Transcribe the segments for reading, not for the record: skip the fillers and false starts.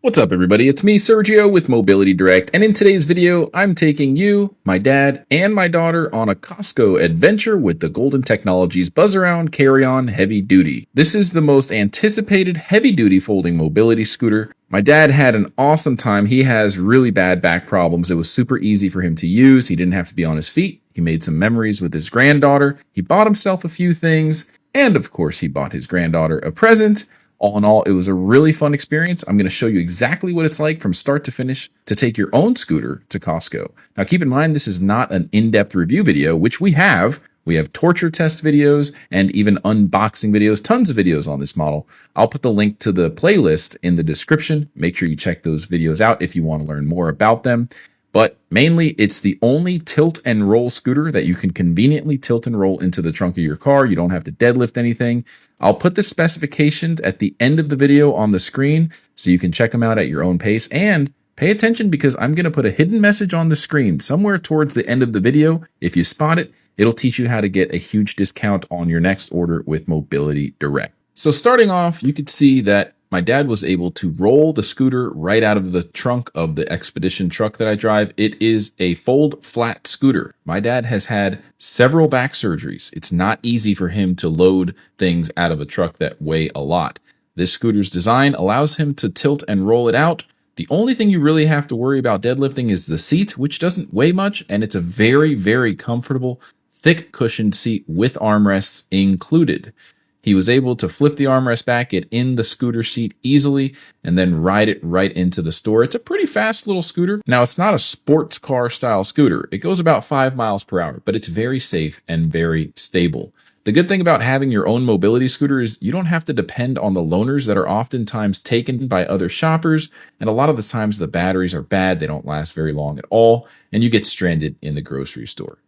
What's up everybody, it's me Sergio with Mobility Direct, and in today's video I'm taking you, my dad, and my daughter on a Costco adventure with the Golden Technologies Buzzaround CarryOn Heavy Duty. This is the most anticipated heavy duty folding mobility scooter. My dad had an awesome time. He has really bad back problems. It was super easy for him to use. He didn't have to be on his feet. He made some memories with his granddaughter. He bought himself a few things, and of course he bought his granddaughter a present. All in all, it was a really fun experience. I'm going to show you exactly what it's like from start to finish to take your own scooter to Costco. Now, keep in mind, this is not an in-depth review video, which we have. We have torture test videos and even unboxing videos, tons of videos on this model. I'll put the link to the playlist in the description. Make sure you check those videos out if you want to learn more about them. But mainly, it's the only tilt and roll scooter that you can conveniently tilt and roll into the trunk of your car. You don't have to deadlift anything. I'll put the specifications at the end of the video on the screen so you can check them out at your own pace. And pay attention because I'm going to put a hidden message on the screen somewhere towards the end of the video. If you spot it, it'll teach you how to get a huge discount on your next order with Mobility Direct. So starting off, you could see that my dad was able to roll the scooter right out of the trunk of the Expedition truck that I drive. It is a fold flat scooter. My dad has had several back surgeries. It's not easy for him to load things out of a truck that weigh a lot. This scooter's design allows him to tilt and roll it out. The only thing you really have to worry about deadlifting is the seat, which doesn't weigh much, and it's a very, very comfortable, thick cushioned seat with armrests included. He was able to flip the armrest back, get in the scooter seat easily, and then ride it right into the store. It's a pretty fast little scooter. Now, it's not a sports car style scooter. It goes about 5 miles per hour, but it's very safe and very stable. The good thing about having your own mobility scooter is you don't have to depend on the loaners that are oftentimes taken by other shoppers, and a lot of the times the batteries are bad, they don't last very long at all, and you get stranded in the grocery store.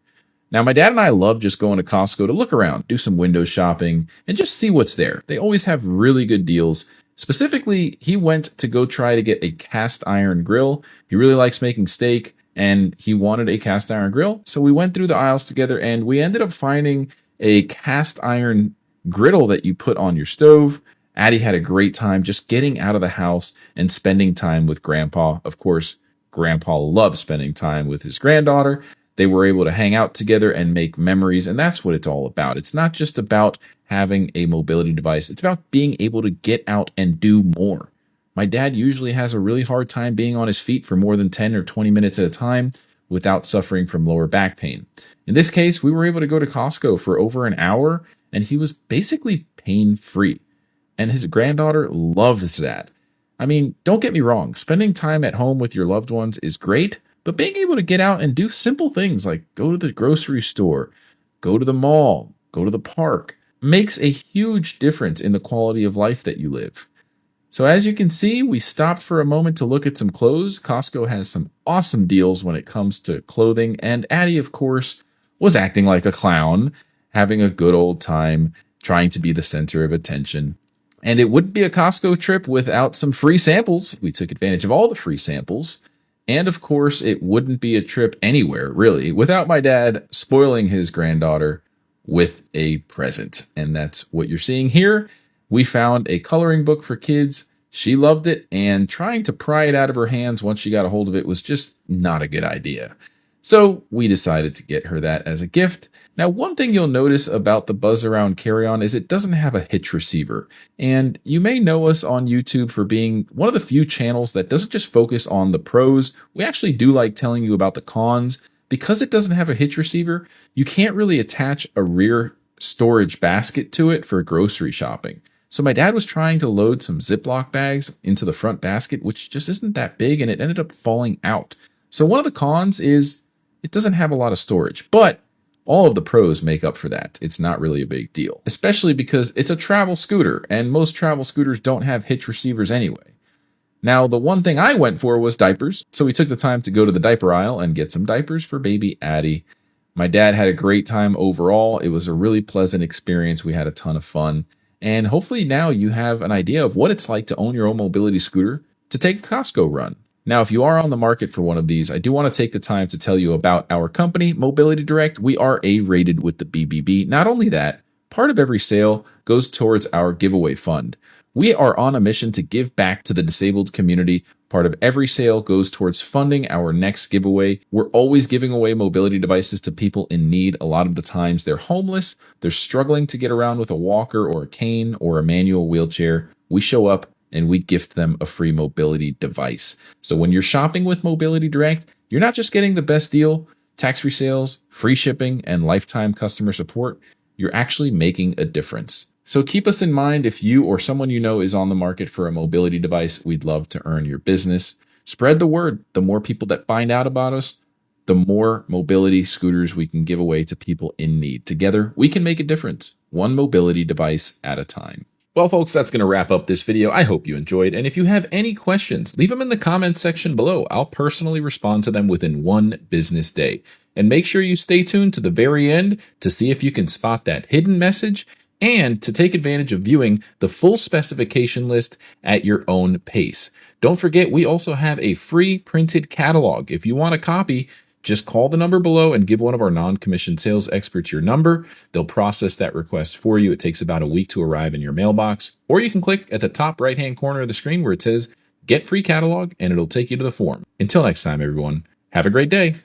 Now, my dad and I love just going to Costco to look around, do some window shopping, and just see what's there. They always have really good deals. Specifically, he went to go try to get a cast iron grill. He really likes making steak, and he wanted a cast iron grill. So we went through the aisles together, and we ended up finding a cast iron griddle that you put on your stove. Addie had a great time just getting out of the house and spending time with Grandpa. Of course, Grandpa loves spending time with his granddaughter. They were able to hang out together and make memories, and that's what it's all about. It's not just about having a mobility device. It's about being able to get out and do more. My dad usually has a really hard time being on his feet for more than 10 or 20 minutes at a time without suffering from lower back pain. In this case, we were able to go to Costco for over an hour, and he was basically pain-free. And his granddaughter loves that. I mean, don't get me wrong. Spending time at home with your loved ones is great, but being able to get out and do simple things like go to the grocery store, go to the mall, go to the park, makes a huge difference in the quality of life that you live. So as you can see, we stopped for a moment to look at some clothes. Costco has some awesome deals when it comes to clothing, and Addie, of course, was acting like a clown, having a good old time, trying to be the center of attention. And it wouldn't be a Costco trip without some free samples. We took advantage of all the free samples. And of course, it wouldn't be a trip anywhere, really, without my dad spoiling his granddaughter with a present. And that's what you're seeing here. We found a coloring book for kids. She loved it, and trying to pry it out of her hands once she got a hold of it was just not a good idea. So we decided to get her that as a gift. Now, one thing you'll notice about the Buzzaround CarryOn is it doesn't have a hitch receiver. And you may know us on YouTube for being one of the few channels that doesn't just focus on the pros. We actually do like telling you about the cons. Because it doesn't have a hitch receiver, you can't really attach a rear storage basket to it for grocery shopping. So my dad was trying to load some Ziploc bags into the front basket, which just isn't that big, and it ended up falling out. So one of the cons is it doesn't have a lot of storage, but all of the pros make up for that. It's not really a big deal, especially because it's a travel scooter, and most travel scooters don't have hitch receivers anyway. Now, the one thing I went for was diapers, so we took the time to go to the diaper aisle and get some diapers for baby Addie. My dad had a great time overall. It was a really pleasant experience. We had a ton of fun, and hopefully now you have an idea of what it's like to own your own mobility scooter to take a Costco run. Now, if you are on the market for one of these, I do want to take the time to tell you about our company, Mobility Direct. We are A-rated with the BBB. Not only that, part of every sale goes towards our giveaway fund. We are on a mission to give back to the disabled community. Part of every sale goes towards funding our next giveaway. We're always giving away mobility devices to people in need. A lot of the times they're homeless, they're struggling to get around with a walker or a cane or a manual wheelchair. We show up and we gift them a free mobility device. So when you're shopping with Mobility Direct, you're not just getting the best deal, tax-free sales, free shipping, and lifetime customer support. You're actually making a difference. So keep us in mind if you or someone you know is on the market for a mobility device. We'd love to earn your business. Spread the word. The more people that find out about us, the more mobility scooters we can give away to people in need. Together, we can make a difference, one mobility device at a time. Well, folks, that's going to wrap up this video. I hope you enjoyed. And if you have any questions, leave them in the comments section below. I'll personally respond to them within 1 business day. And make sure you stay tuned to the very end to see if you can spot that hidden message and to take advantage of viewing the full specification list at your own pace. Don't forget, we also have a free printed catalog. If you want a copy, just call the number below and give one of our non-commissioned sales experts your number. They'll process that request for you. It takes about a week to arrive in your mailbox. Or you can click at the top right-hand corner of the screen where it says Get Free Catalog, and it'll take you to the form. Until next time, everyone, have a great day.